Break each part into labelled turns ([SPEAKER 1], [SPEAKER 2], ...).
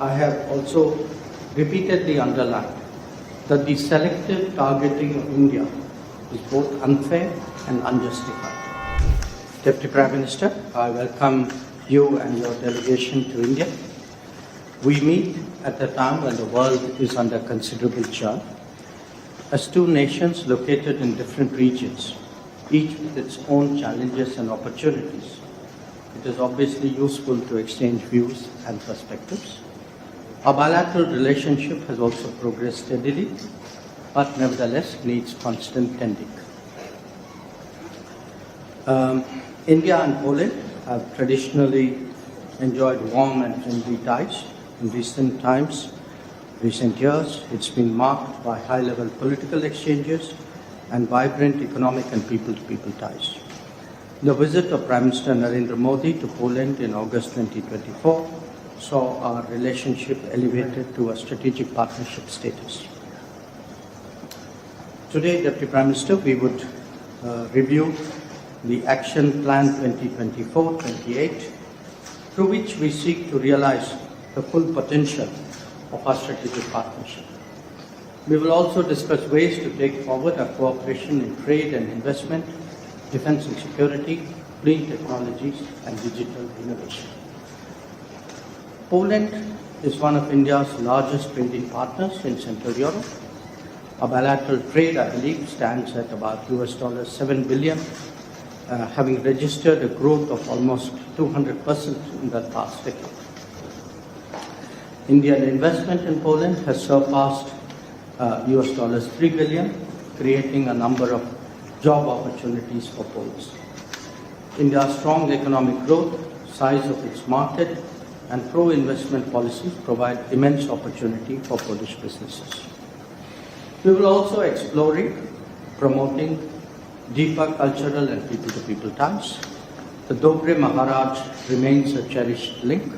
[SPEAKER 1] I have also repeatedly underlined that the selective targeting of India is both unfair and unjustified. Deputy Prime Minister, I welcome you and your delegation to India. We meet at a time when the world is under considerable churn. As two nations located in different regions, each with its own challenges and opportunities, it is obviously useful to exchange views and perspectives. Our bilateral relationship has also progressed steadily, but nevertheless needs constant tending. India and Poland have traditionally enjoyed warm and friendly ties. In recent years, it's been marked by high-level political exchanges and vibrant economic and people-to-people ties. The visit of Prime Minister Narendra Modi to Poland in August 2024 saw our relationship elevated to a strategic partnership status. Today, Deputy Prime Minister, we would review the Action Plan 2024-28, through which we seek to realize the full potential of our strategic partnership. We will also discuss ways to take forward our cooperation in trade and investment, defense and security, clean technologies, and digital innovation. Poland is one of India's largest trading partners in Central Europe. Our bilateral trade, I believe, stands at about $7 billion, having registered a growth of almost 200% in the past decade. Indian investment in Poland has surpassed $3 billion, creating a number of job opportunities for Poles. India's strong economic growth, size of its market, and pro-investment policies provide immense opportunity for Polish businesses. We will also explore promoting deeper cultural and people-to-people ties. The Dobre Maharaj remains a cherished link.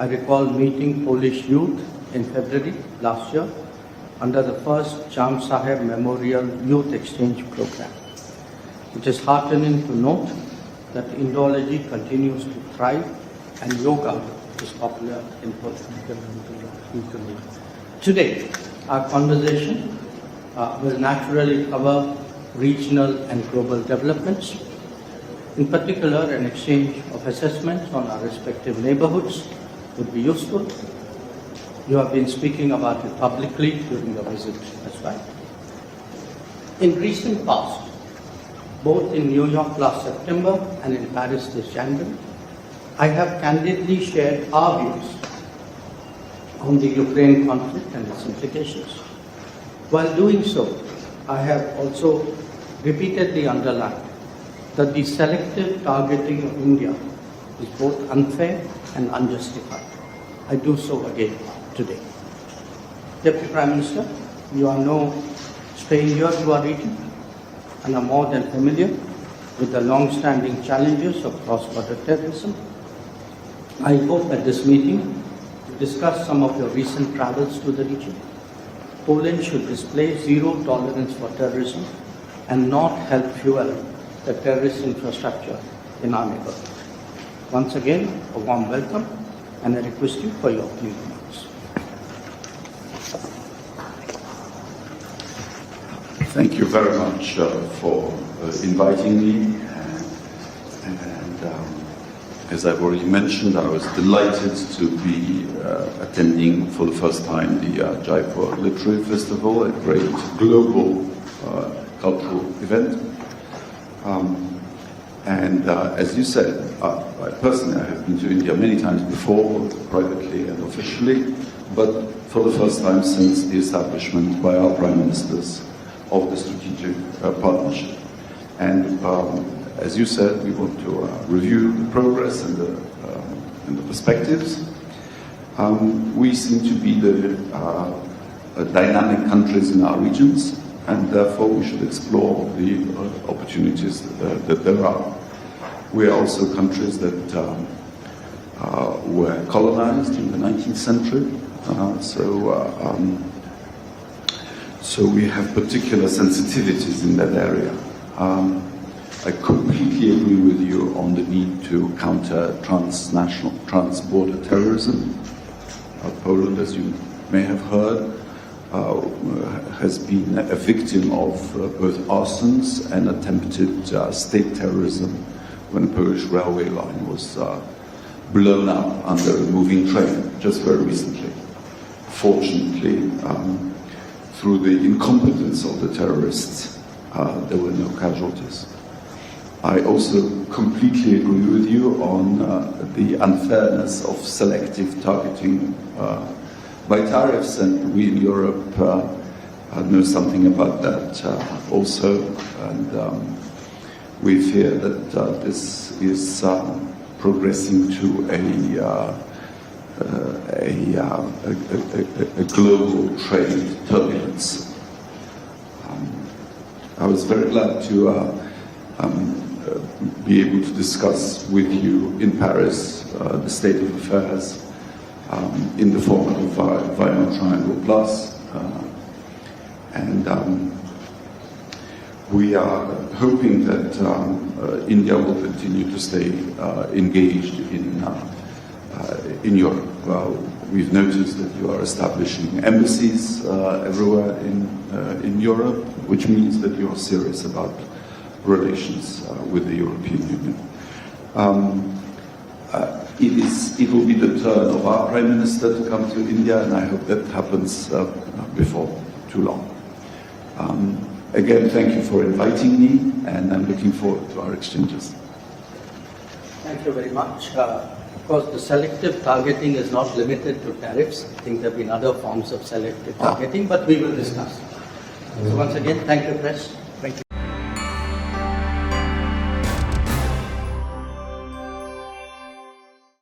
[SPEAKER 1] I recall meeting Polish youth in February last year under the first Cham Saheb Memorial Youth Exchange Program. It is heartening to note that Indology continues to thrive and yoga is popular in Poland. Today, our conversation will naturally cover regional and global developments. In particular, an exchange of assessments on our respective neighborhoods would be useful. You have been speaking about it publicly during your visit as well. In recent past, both in New York last September and in Paris this January, I have candidly shared our views on the Ukraine conflict and its implications. While doing so, I have also repeatedly underlined that the selective targeting of India is both unfair and unjustified. I do so again today. Deputy Prime Minister, you are no stranger to our region and are more than familiar with the long-standing challenges of cross-border terrorism. I hope at this meeting to discuss some of your recent travels to the region. Poland should display zero tolerance for terrorism and not help fuel the terrorist infrastructure in our neighborhood. Once again, a warm welcome, and I request you for your opening remarks.
[SPEAKER 2] Thank you very much for inviting me. As I've already mentioned, I was delighted to be attending for the first time the Jaipur Literary Festival, a great global cultural event. As you said, I personally have been to India many times before, both privately and officially, but for the first time since the establishment by our Prime Ministers of the strategic partnership. And as you said, we want to review the progress and the perspectives. We seem to be the dynamic countries in our regions, and therefore we should explore the opportunities that there are. We are also countries that were colonized in the 19th century, so we have particular sensitivities in that area. I completely agree with you on the need to counter transnational, trans-border terrorism. Poland, as you may have heard, has been a victim of both arsons and attempted state terrorism when a Polish railway line was blown up under a moving train just very recently. Fortunately, through the incompetence of the terrorists, there were no casualties. I also completely agree with you on the unfairness of selective targeting by tariffs, and we in Europe know something about that also, and we fear that this is progressing to a global trade turbulence. I was very glad to be able to discuss with you in Paris the state of affairs in the format of Weimar Triangle Plus, and we are hoping that India will continue to stay engaged in Europe. We've noticed that you are establishing embassies everywhere in Europe, which means that you are serious about relations with the European Union. It will be the turn of our Prime Minister to come to India, and I hope that happens before too long. Again, thank you for inviting me, and I'm looking forward to our exchanges.
[SPEAKER 1] Thank you very much. Of course, the selective targeting is not limited to tariffs. I think there have been other forms of selective targeting, but we will discuss. So once again, thank you, Press.